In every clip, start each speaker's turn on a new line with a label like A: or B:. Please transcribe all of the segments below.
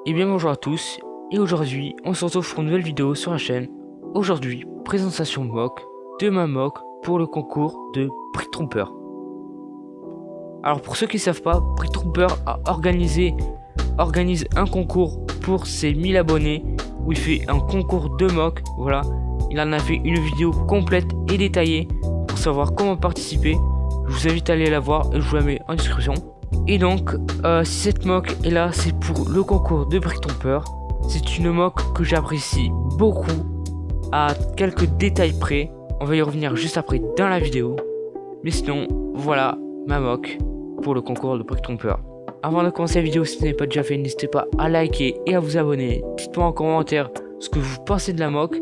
A: Et bien bonjour à tous, et aujourd'hui on se retrouve pour une nouvelle vidéo sur la chaîne. Aujourd'hui, présentation mock de ma mock pour le concours de Brick Trooper. Alors pour ceux qui ne savent pas, Brick Trooper organise un concours pour ses 1000 abonnés où il fait un concours de mock. Voilà, il en a fait une vidéo complète et détaillée pour savoir comment participer. Je vous invite à aller la voir et je vous la mets en description. Et donc, si cette mock est là, c'est pour le concours de Brick Trooper. C'est une mock que j'apprécie beaucoup, à quelques détails près. On va y revenir juste après dans la vidéo. Mais sinon, voilà ma mock pour le concours de Brick Trooper. Avant de commencer la vidéo, si ce n'est pas déjà fait, n'hésitez pas à liker et à vous abonner. Dites-moi en commentaire ce que vous pensez de la mock.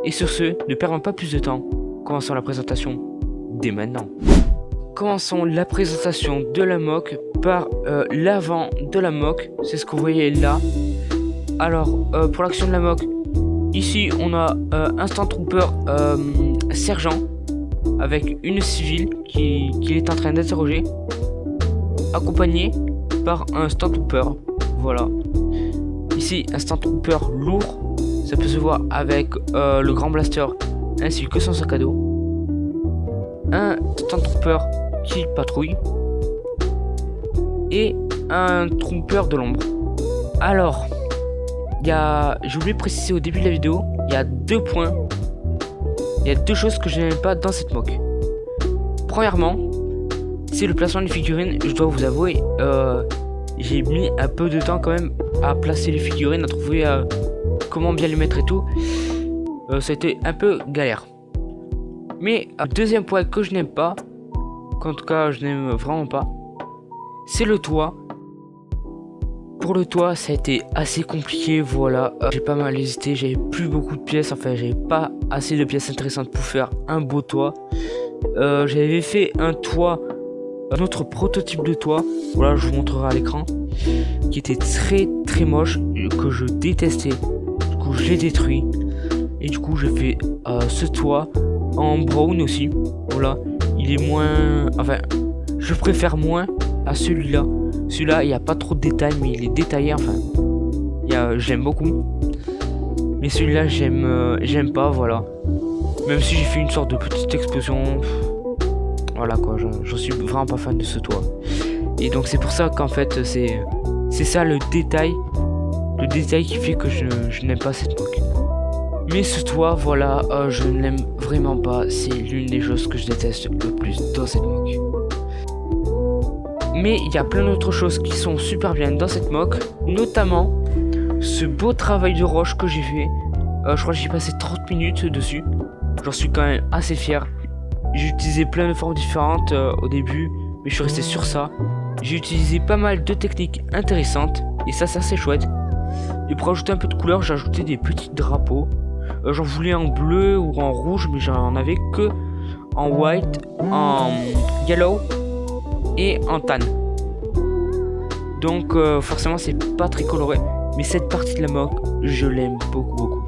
A: Et sur ce, ne perdons pas plus de temps. Commençons la présentation dès maintenant. Commençons la présentation de la mock par l'avant de la mock. C'est ce que vous voyez là. Alors, pour l'action de la mock, ici on a un stand trooper sergent avec une civile qui est en train d'interroger, accompagné par un stand trooper. Voilà. Ici, un stand trooper lourd. Ça peut se voir avec le grand blaster ainsi que son sac à dos. Un stand trooper qui patrouille et un trooper de l'ombre. Alors, j'ai oublié de préciser au début de la vidéo, il y a deux points, il y a deux choses que je n'aime pas dans cette mock. Premièrement, c'est le placement des figurines. Je dois vous avouer, j'ai mis un peu de temps quand même à placer les figurines, à trouver comment bien les mettre et tout. Ça a été un peu galère. Mais deuxième point que je n'aime pas, qu'en tout cas je n'aime vraiment pas, c'est le toit. Pour le toit, ça a été assez compliqué, voilà. J'ai pas mal hésité, j'avais plus beaucoup de pièces, enfin j'avais pas assez de pièces intéressantes pour faire un beau toit. J'avais fait un toit, un autre prototype de toit, voilà, je vous montrerai à l'écran, qui était très moche, que je détestais. Du coup je l'ai détruit et du coup j'ai fait ce toit en brown aussi. Voilà, il est moins, enfin je préfère moins à celui-là. Celui-là il n'y a pas trop de détails, mais il est détaillé, enfin j'aime beaucoup. Mais celui-là j'aime pas, voilà. Même si j'ai fait une sorte de petite explosion, voilà quoi, je suis vraiment pas fan de ce toit. Et donc c'est pour ça qu'en fait c'est ça le détail qui fait que je n'aime pas cette mock. Mais ce toit, voilà, je ne l'aime vraiment pas. C'est l'une des choses que je déteste le plus dans cette mock. Mais il y a plein d'autres choses qui sont super bien dans cette mock, notamment ce beau travail de roche que j'ai fait. Je crois que j'ai passé 30 minutes dessus. J'en suis quand même assez fier. J'ai utilisé plein de formes différentes au début, mais je suis resté sur ça. J'ai utilisé pas mal de techniques intéressantes, et ça c'est assez chouette. Et pour ajouter un peu de couleur, j'ai ajouté des petits drapeaux. J'en voulais en bleu ou en rouge, mais j'en avais que en white, en yellow et en tan. Donc forcément c'est pas très coloré, mais cette partie de la mock, je l'aime beaucoup.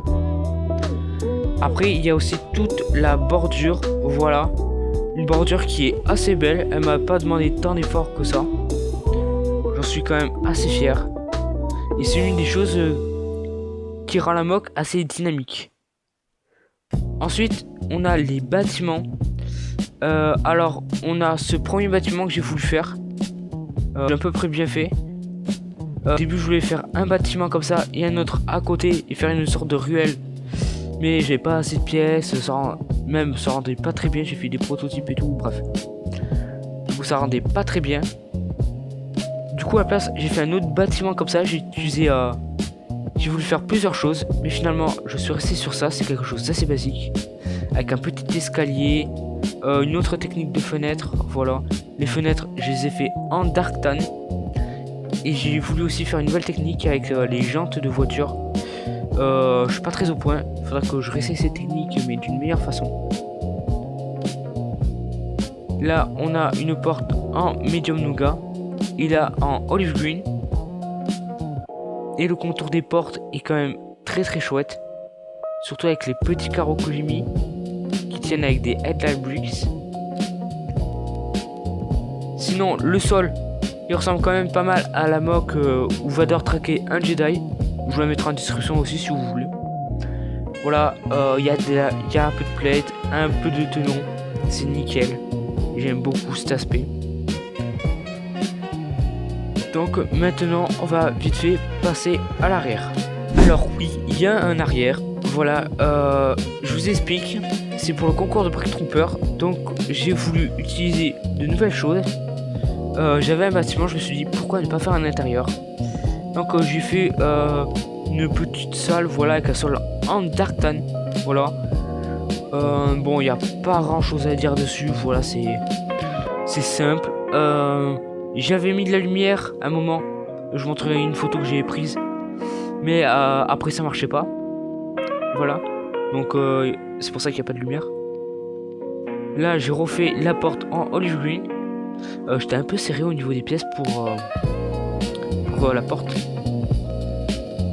A: Après il y a aussi toute la bordure, voilà. Une bordure qui est assez belle, elle m'a pas demandé tant d'efforts que ça. J'en suis quand même assez fier. Et c'est une des choses qui rend la mock assez dynamique. Ensuite, on a les bâtiments. Alors, on a ce premier bâtiment que j'ai voulu faire. À peu près bien fait. Au début, je voulais faire un bâtiment comme ça et un autre à côté et faire une sorte de ruelle. Mais j'ai pas assez de pièces, ça rendait pas très bien. J'ai fait des prototypes et tout, bref. Du coup, ça rendait pas très bien. Du coup, à la place, j'ai fait un autre bâtiment comme ça. J'ai voulu faire plusieurs choses, mais finalement je suis resté sur ça. C'est quelque chose d'assez basique, avec un petit escalier, une autre technique de fenêtre. Voilà, les fenêtres je les ai fait en dark tan, et j'ai voulu aussi faire une nouvelle technique avec les jantes de voiture. Je suis pas très au point, faudra que je réessaye cette technique mais d'une meilleure façon. Là on a une porte en medium nougat et là en olive green. Et le contour des portes est quand même très chouette. Surtout avec les petits carreaux que j'ai mis, qui tiennent avec des headlight bricks. Sinon le sol Il ressemble quand même pas mal à la mock où Vador traquait un Jedi. Je vous la mettrai en description aussi si vous voulez. Voilà, il y a un peu de plate, un peu de tenon, c'est nickel. J'aime beaucoup cet aspect. Donc maintenant, on va vite fait passer à l'arrière. Alors oui, il y a un arrière. Voilà, je vous explique. C'est pour le concours de Brick Trooper. Donc j'ai voulu utiliser de nouvelles choses. J'avais un bâtiment, je me suis dit pourquoi ne pas faire un intérieur. Donc j'ai fait une petite salle, voilà, avec un sol en dark tan. Voilà. Bon, il n'y a pas grand chose à dire dessus. Voilà, c'est simple. J'avais mis de la lumière à un moment. Je vous montrerai une photo que j'ai prise. Mais après ça marchait pas. Voilà. Donc c'est pour ça qu'il n'y a pas de lumière. Là j'ai refait la porte en olive green. J'étais un peu serré au niveau des pièces pour la porte.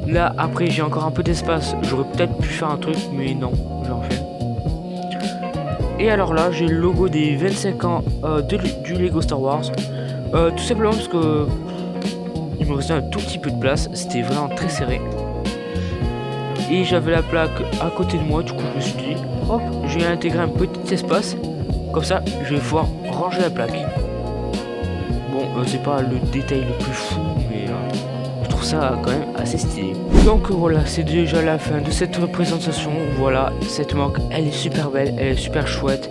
A: Là après j'ai encore un peu d'espace. J'aurais peut-être pu faire un truc mais non, j'ai en fait. Et alors là j'ai le logo des 25 ans du Lego Star Wars. Tout simplement parce que il me restait un tout petit peu de place. C'était vraiment très serré. Et j'avais la plaque à côté de moi. Du coup je me suis dit hop, je vais intégrer un petit espace. Comme ça je vais pouvoir ranger la plaque. Bon c'est pas le détail le plus fou mais je trouve ça quand même assez stylé. Donc voilà, c'est déjà la fin de cette présentation. Voilà, cette mock elle est super belle, elle est super chouette.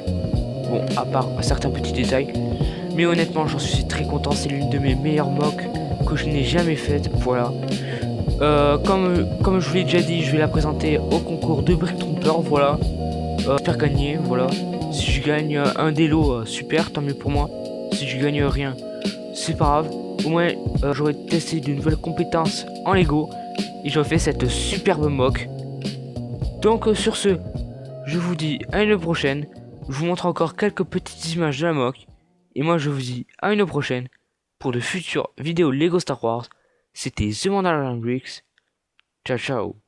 A: Bon, à part certains petits détails. Mais honnêtement j'en suis très content. C'est l'une de mes meilleures mocks que je n'ai jamais faites. Voilà. Comme je vous l'ai déjà dit, je vais la présenter au concours de Brick Trooper. Voilà. J'espère gagner. Voilà. Si je gagne un des lots, super, tant mieux pour moi. Si je gagne rien, c'est pas grave. Au moins j'aurais testé de nouvelles compétences en Lego et j'aurais fait cette superbe mock. Donc sur ce, je vous dis à une prochaine. Je vous montre encore quelques petites images de la mock. Et moi je vous dis à une prochaine pour de futures vidéos Lego Star Wars. C'était The Mandalorian Bricks. Ciao ciao.